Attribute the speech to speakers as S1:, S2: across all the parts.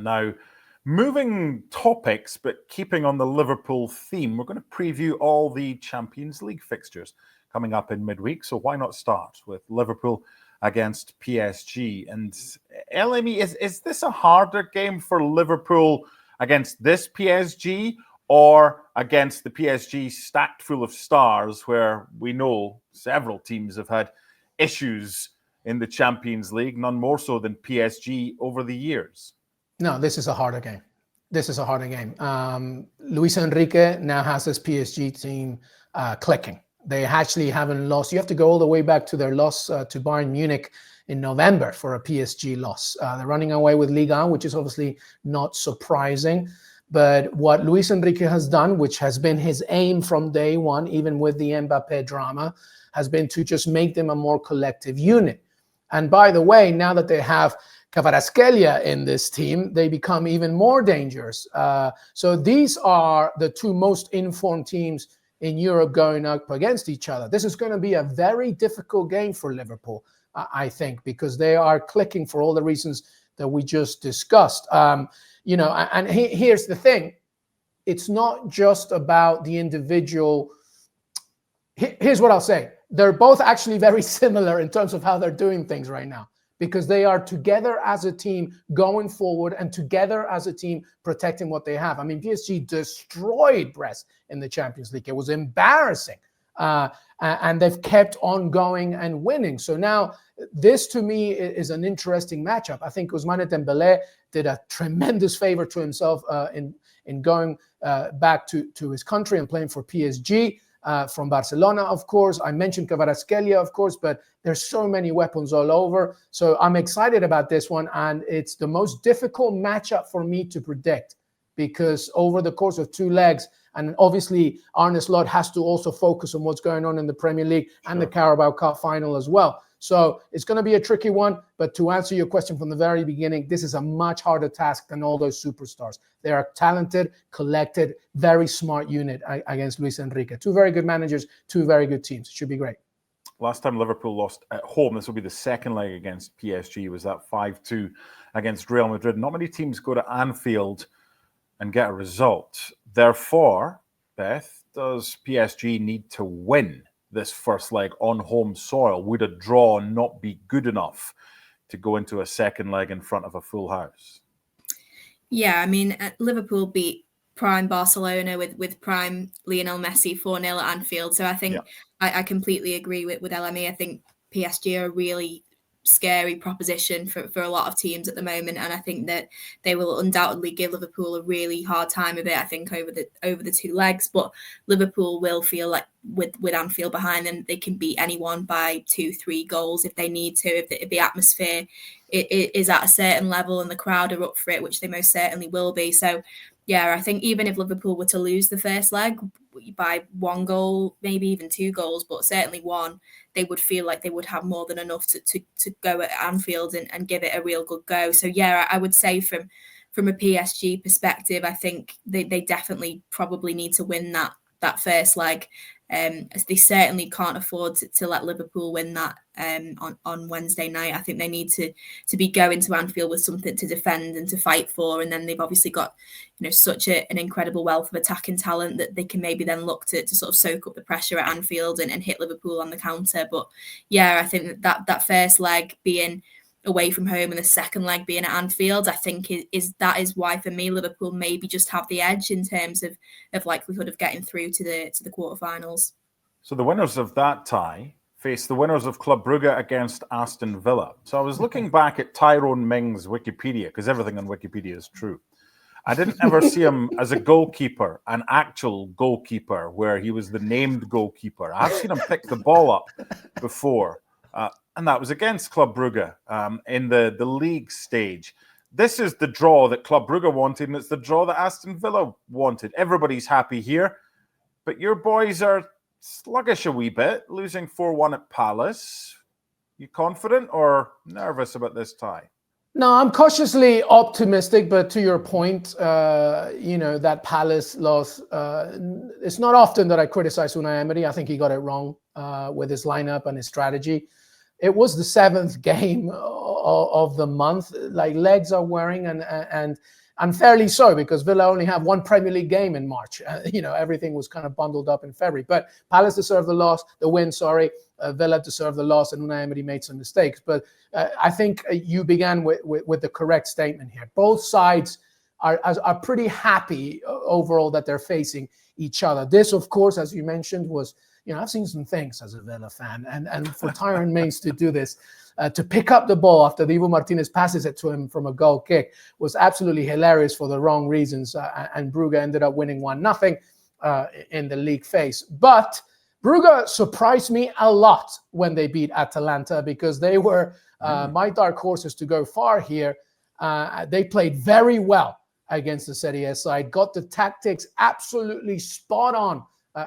S1: Now, moving topics, but keeping on the Liverpool theme, we're going to preview all the Champions League fixtures coming up in midweek. So why not start with Liverpool against PSG? And LME, is this a harder game for Liverpool against this PSG or against the PSG stacked full of stars, where we know several teams have had issues in the Champions League, none more so than PSG over the years?
S2: No, this is a harder game. Luis Enrique now has this PSG team clicking. They actually haven't lost. You have to go all the way back to their loss to Bayern Munich in November for a PSG loss. They're running away with Ligue 1, which is obviously not surprising. But what Luis Enrique has done, which has been his aim from day one, even with the Mbappé drama, has been to just make them a more collective unit. And by the way, now that they have Kvaratskhelia in this team, they become even more dangerous. So these are the two most informed teams in Europe going up against each other. This is going to be a very difficult game for Liverpool, I think, because they are clicking for all the reasons that we just discussed. Here's the thing. It's not just about the individual. Here's what I'll say. They're both actually very similar in terms of how they're doing things right now, because they are together as a team going forward and together as a team protecting what they have. I mean, PSG destroyed Brest in the Champions League. It was embarrassing. And they've kept on going and winning. So now this, to me, is an interesting matchup. I think Ousmane Dembélé did a tremendous favor to himself in going back to his country and playing for PSG. From Barcelona, of course. I mentioned Kvaratskhelia, of course, but there's so many weapons all over. So I'm excited about this one, and it's the most difficult matchup for me to predict, because over the course of two legs, and obviously Arne Slot has to also focus on what's going on in the Premier League and the Carabao Cup final as well. So it's going to be a tricky one, but to answer your question from the very beginning, this is a much harder task than all those superstars. They are talented, collected, very smart unit against Luis Enrique. Two very good managers, two very good teams. It should be great.
S1: Last time Liverpool lost at home, this will be the second leg against PSG, was that 5-2 against Real Madrid. Not many teams go to Anfield and get a result. Therefore, Beth, does PSG need to win this first leg on home soil? Would a draw not be good enough to go into a second leg in front of a full house?
S3: Yeah, I mean, Liverpool beat prime Barcelona with prime Lionel Messi 4-0 at Anfield. So I think I completely agree with LME. I think PSG are a really scary proposition for a lot of teams at the moment, and I think that they will undoubtedly give Liverpool a really hard time of it, I think, over the two legs. But Liverpool will feel like with Anfield behind them, they can beat anyone by 2-3 goals if they need to, if the atmosphere is at a certain level and the crowd are up for it, which they most certainly will be. So yeah, I think even if Liverpool were to lose the first leg by 1 goal, maybe even 2 goals, but certainly 1, they would feel like they would have more than enough to go at Anfield and give it a real good go. So yeah, I would say from a PSG perspective, I think they definitely probably need to win that first leg. As they certainly can't afford to let Liverpool win that on Wednesday night. I think they need to be going to Anfield with something to defend and to fight for, and then they've obviously got such an incredible wealth of attacking talent that they can maybe then look to sort of soak up the pressure at Anfield and hit Liverpool on the counter. But yeah, I think that first leg being away from home and the second leg being at Anfield, I think is why for me Liverpool maybe just have the edge in terms of likelihood of getting through to the quarterfinals.
S1: So the winners of that tie face the winners of Club Brugge against Aston Villa. So I was looking back at Tyrone Mings' Wikipedia, because everything on Wikipedia is true. I didn't ever see him as a goalkeeper, an actual goalkeeper, where he was the named goalkeeper. I've seen him pick the ball up before. And that was against Club Brugge in the league stage. This is the draw that Club Brugge wanted, and it's the draw that Aston Villa wanted. Everybody's happy here, but your boys are sluggish a wee bit, losing 4-1 at Palace. You confident or nervous about this tie?
S2: No, I'm cautiously optimistic, but to your point, that Palace loss, it's not often that I criticize Unai Emery. I think he got it wrong with his lineup and his strategy. It was the 7th game of the month. Like, legs are wearing, and unfairly so, because Villa only have one Premier League game in March. Everything was kind of bundled up in February. But Palace deserved the win. Villa deserved the loss, and Unai Emery made some mistakes. But I think you began with the correct statement here. Both sides are pretty happy overall that they're facing each other. This, of course, as you mentioned, was, I've seen some things as a Villa fan, and for Tyrone Mings to do this, to pick up the ball after Divo Martinez passes it to him from a goal kick, was absolutely hilarious for the wrong reasons. And Brugge ended up winning 1-0 in the league phase. But Brugge surprised me a lot when they beat Atalanta, because they were my dark horses to go far here. They played very well against the Serie A side, got the tactics absolutely spot on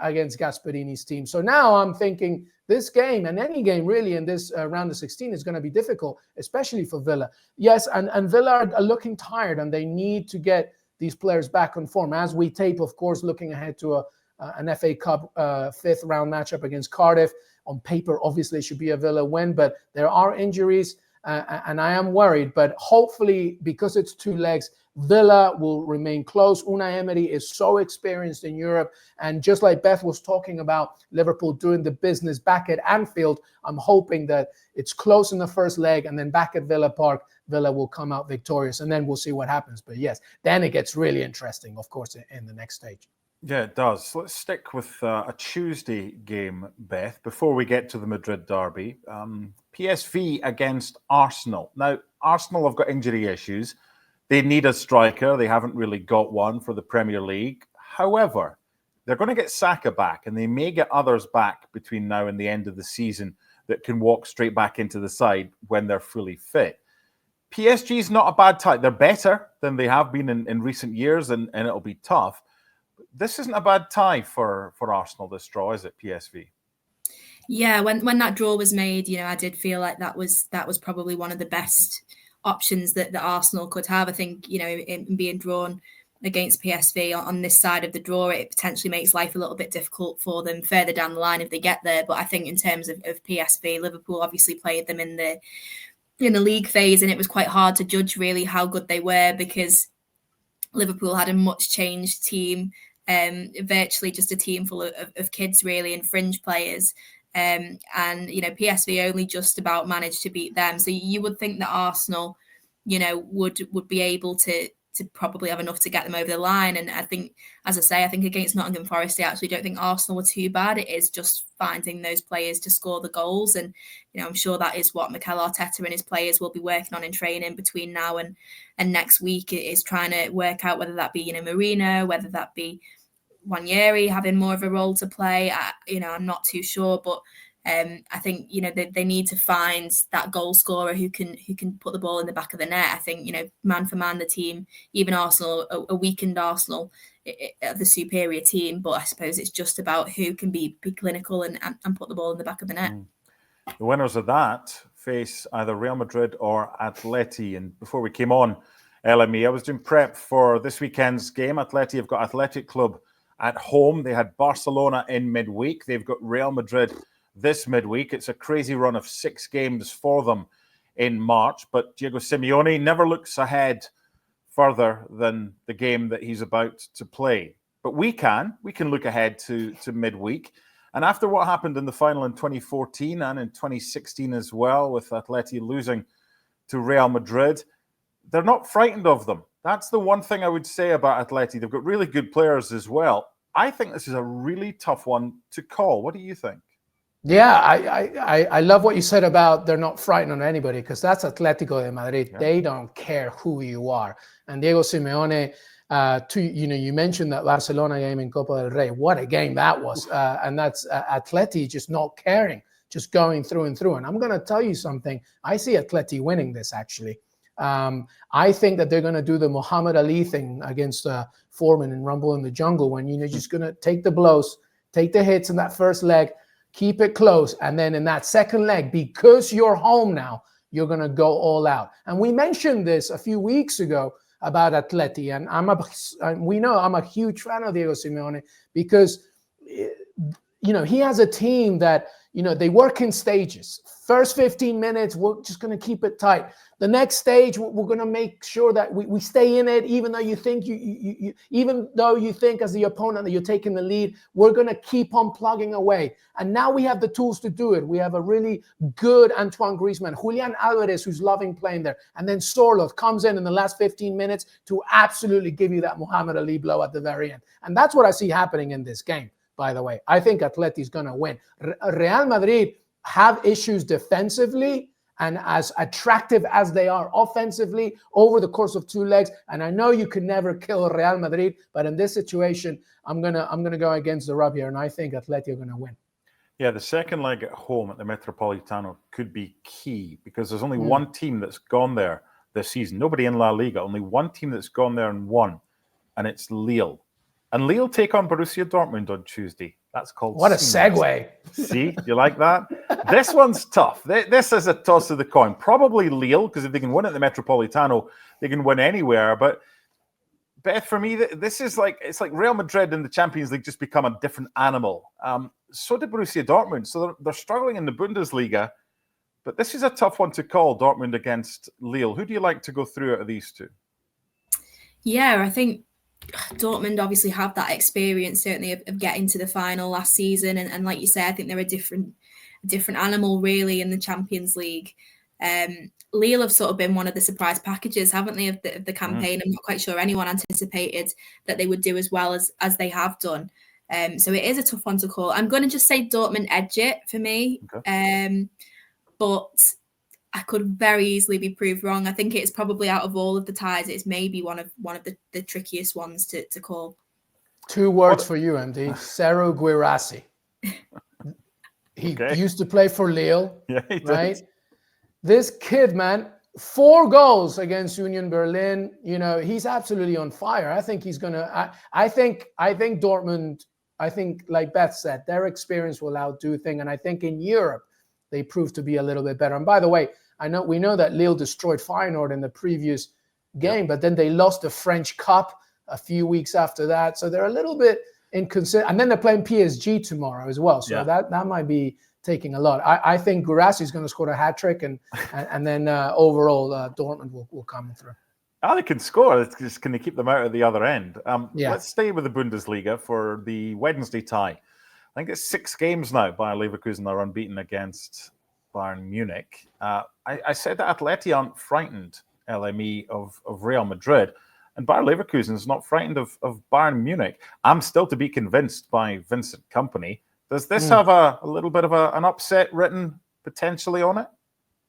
S2: against Gasperini's team. So now I'm thinking this game, and any game really in this round of 16, is going to be difficult, especially for Villa. Yes, and Villa are looking tired, and they need to get these players back on form. As we tape, of course, looking ahead to an FA Cup fifth round matchup against Cardiff. On paper, obviously, it should be a Villa win, but there are injuries, and I am worried. But hopefully, because it's two legs, Villa will remain close. Unai Emery is so experienced in Europe, and just like Beth was talking about Liverpool doing the business back at Anfield, I'm hoping that it's close in the first leg, and then back at Villa Park, Villa will come out victorious, and then we'll see what happens. But yes, then it gets really interesting, of course, in the next stage.
S1: Yeah, it does. Let's stick with a Tuesday game, Beth, before we get to the Madrid derby. PSV against Arsenal. Now, Arsenal have got injury issues. They need a striker. They haven't really got one for the Premier League. However, they're going to get Saka back, and they may get others back between now and the end of the season that can walk straight back into the side when they're fully fit. PSG is not a bad tie. They're better than they have been in recent years, and it'll be tough. This isn't a bad tie for Arsenal, this draw, is it, PSV?
S3: Yeah, when that draw was made, I did feel like that was probably one of the best options that Arsenal could have. I think, in being drawn against PSV on this side of the draw, it potentially makes life a little bit difficult for them further down the line if they get there. But I think in terms of PSV, Liverpool obviously played them in the league phase, and it was quite hard to judge really how good they were, because Liverpool had a much changed team, virtually just a team full of kids really, and fringe players. And PSV only just about managed to beat them. So you would think that Arsenal, would be able to probably have enough to get them over the line. And I think, as I say, against Nottingham Forest, I actually don't think Arsenal were too bad. It is just finding those players to score the goals. And, I'm sure that is what Mikel Arteta and his players will be working on in training between now and next week, is trying to work out whether that be, Marino, whether that be Wanyeri having more of a role to play. I'm not too sure, but I think they need to find that goal scorer who can put the ball in the back of the net. I think man for man, the team, even Arsenal, a weakened Arsenal, the superior team. But I suppose it's just about who can be clinical and put the ball in the back of the net.
S1: The winners of that face either Real Madrid or Atleti. And before we came on, LME, I was doing prep for this weekend's game. Atleti have got Athletic Club at home. They had Barcelona in midweek. They've got Real Madrid this midweek. It's a crazy run of 6 games for them in March, but Diego Simeone never looks ahead further than the game that he's about to play. But we can look ahead to midweek. And after what happened in the final in 2014 and in 2016 as well, with Atleti losing to Real Madrid, they're not frightened of them. That's the one thing I would say about Atleti. They've got really good players as well. I think this is a really tough one to call. What do you think?
S2: Yeah, I love what you said about they're not frightened of anybody, because that's Atletico de Madrid. Yeah. They don't care who you are. And Diego Simeone, you mentioned that Barcelona game in Copa del Rey. What a game that was. And that's Atleti just not caring, just going through and through. And I'm going to tell you something. I see Atleti winning this, actually. I think that they're going to do the Muhammad Ali thing against Foreman in Rumble in the Jungle, when you're just going to take the blows, take the hits in that first leg, keep it close, and then in that second leg, because you're home now, you're going to go all out. And we mentioned this a few weeks ago about Atleti, and we know I'm a huge fan of Diego Simeone, because he has a team that they work in stages. First 15 minutes, we're just going to keep it tight. The next stage, we're going to make sure that we stay in it, even though you think even though you think as the opponent that you're taking the lead, we're going to keep on plugging away. And now we have the tools to do it. We have a really good Antoine Griezmann, Julian Alvarez, who's loving playing there, and then Sorloth comes in the last 15 minutes to absolutely give you that Muhammad Ali blow at the very end. And that's what I see happening in this game, by the way. I think Atleti's going to win. Real Madrid have issues defensively, and as attractive as they are offensively over the course of 2 legs. And I know you can never kill Real Madrid, but in this situation, I'm gonna go against the rub here, and I think Atleti are gonna win.
S1: Yeah, the second leg at home at the Metropolitano could be key because there's only one team that's gone there this season. Nobody in La Liga. Only one team that's gone there and won, and it's Lille. And Lille take on Borussia Dortmund on Tuesday. That's called
S2: What a segue.
S1: See, you like that? This one's tough. This is a toss of the coin. Probably Lille, because if they can win at the Metropolitano, they can win anywhere. But Beth, for me, this is it's like Real Madrid in the Champions League just become a different animal. So did Borussia Dortmund. So they're struggling in the Bundesliga. But this is a tough one to call, Dortmund against Lille. Who do you like to go through out of these two?
S3: Yeah, I think Dortmund obviously have that experience, certainly, of getting to the final last season. And like you say, I think they're a different animal, really, in the Champions League. Lille have sort of been one of the surprise packages, haven't they, of the campaign? I'm not quite sure anyone anticipated that they would do as well as they have done. So it is a tough one to call. I'm going to just say Dortmund edge it for me. Okay. But I could very easily be proved wrong. I think it's probably out of all of the ties, it's maybe one of the trickiest ones to call.
S2: 2 words for you, MD. Serhou Guirassy. He used to play for Lille, right? This kid, man, 4 goals against Union Berlin. You know, he's absolutely on fire. I think he's gonna. I think Dortmund. I think, like Beth said, their experience will outdo things, and I think in Europe they prove to be a little bit better. And by the way, we know that Lille destroyed Feyenoord in the previous game, but then they lost the French Cup a few weeks after that. So they're a little bit inconsistent. And then they're playing PSG tomorrow as well. So that might be taking a lot. I think Guirassy is going to score a hat-trick, and then overall Dortmund will come through.
S1: They can score. It's just can they keep them out at the other end? Let's stay with the Bundesliga for the Wednesday tie. I think it's 6 games now. Bayer Leverkusen are unbeaten against Bayern Munich. I said that Atleti aren't frightened, LME, of Real Madrid. And Bayer Leverkusen is not frightened of Bayern Munich. I'm still to be convinced by Vincent Kompany. Does this have a little bit of an upset written potentially on it?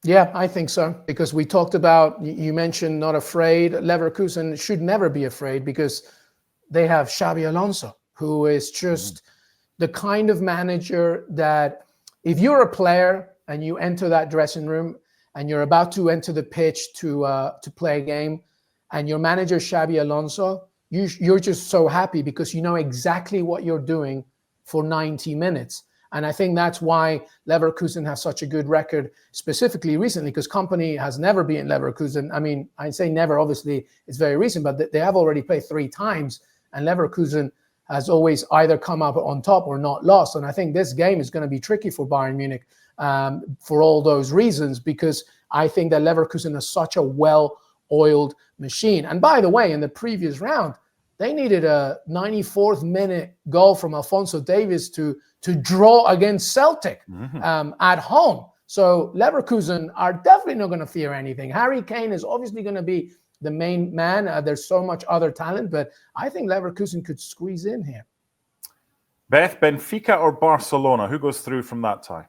S2: Yeah, I think so. Because we talked about, you mentioned not afraid. Leverkusen should never be afraid because they have Xabi Alonso, who is just the kind of manager that if you're a player and you enter that dressing room and you're about to enter the pitch to play a game, and your manager Xabi Alonso, you're just so happy because you know exactly what you're doing for 90 minutes. And I think that's why Leverkusen has such a good record, specifically recently, because Kompany has never beaten Leverkusen. I mean, I say never, obviously, it's very recent, but they have already played 3 times, and Leverkusen has always either come up on top or not lost. And I think this game is going to be tricky for Bayern Munich for all those reasons, because I think that Leverkusen is such a well-oiled machine. And by the way, in the previous round, they needed a 94th minute goal from Alphonso Davies to draw against Celtic at home. So Leverkusen are definitely not going to fear anything. Harry Kane is obviously going to be the main man. There's so much other talent, but I think Leverkusen could squeeze in here.
S1: Beth, Benfica or Barcelona? Who goes through from that tie?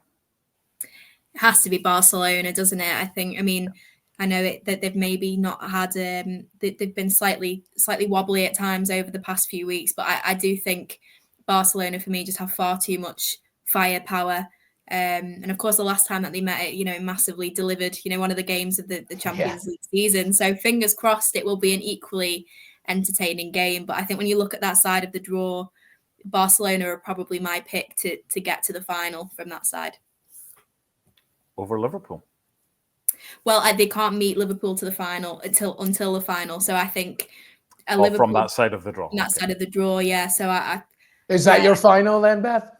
S3: It has to be Barcelona, doesn't it? I mean, I know that they've maybe not had, they've been slightly wobbly at times over the past few weeks, but I do think Barcelona, for me, just have far too much firepower. And of course, the last time that they met, it massively delivered, one of the games of the Champions League season. So fingers crossed it will be an equally entertaining game. But I think when you look at that side of the draw, Barcelona are probably my pick to get to the final from that side.
S1: Over Liverpool?
S3: Well, they can't meet Liverpool to the final until the final. So I think Liverpool
S1: from that side of the draw.
S3: Side of the draw, yeah. So
S2: is that your final then, Beth?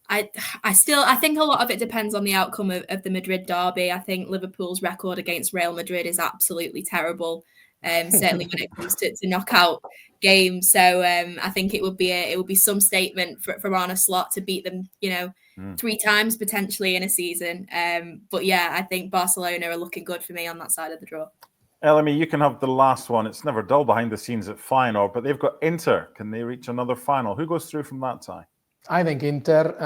S3: I think a lot of it depends on the outcome of the Madrid derby. I think Liverpool's record against Real Madrid is absolutely terrible. Certainly when it comes to knockout games. So I think it would be some statement for Arne Slot to beat them, 3 times potentially in a season. But yeah, I think Barcelona are looking good for me on that side of the draw.
S1: Elamy, you can have the last one. It's never dull behind the scenes at Feyenoord, but they've got Inter. Can they reach another final? Who goes through from that tie?
S2: I think Inter.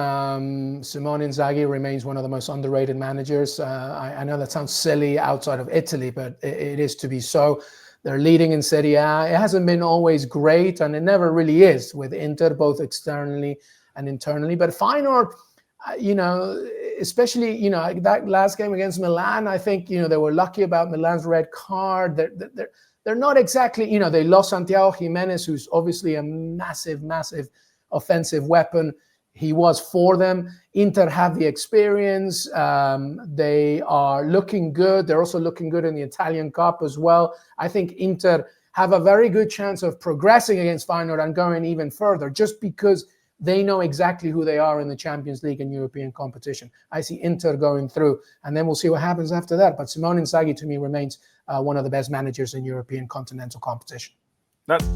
S2: Simone Inzaghi remains one of the most underrated managers. I know that sounds silly outside of Italy, but it is to be so. They're leading in Serie A. It hasn't been always great, and it never really is with Inter, both externally and internally. But Feyenoord, especially, that last game against Milan, I think, they were lucky about Milan's red card. They're not exactly, they lost Santiago Jimenez, who's obviously a massive, massive offensive weapon. He was for them. Inter have the experience. They are looking good. They're also looking good in the Italian Cup as well. I think Inter have a very good chance of progressing against Feyenoord and going even further, just because they know exactly who they are in the Champions League and European competition. I see Inter going through, and then we'll see what happens after that. But Simone Inzaghi, to me, remains one of the best managers in European continental competition.
S1: That's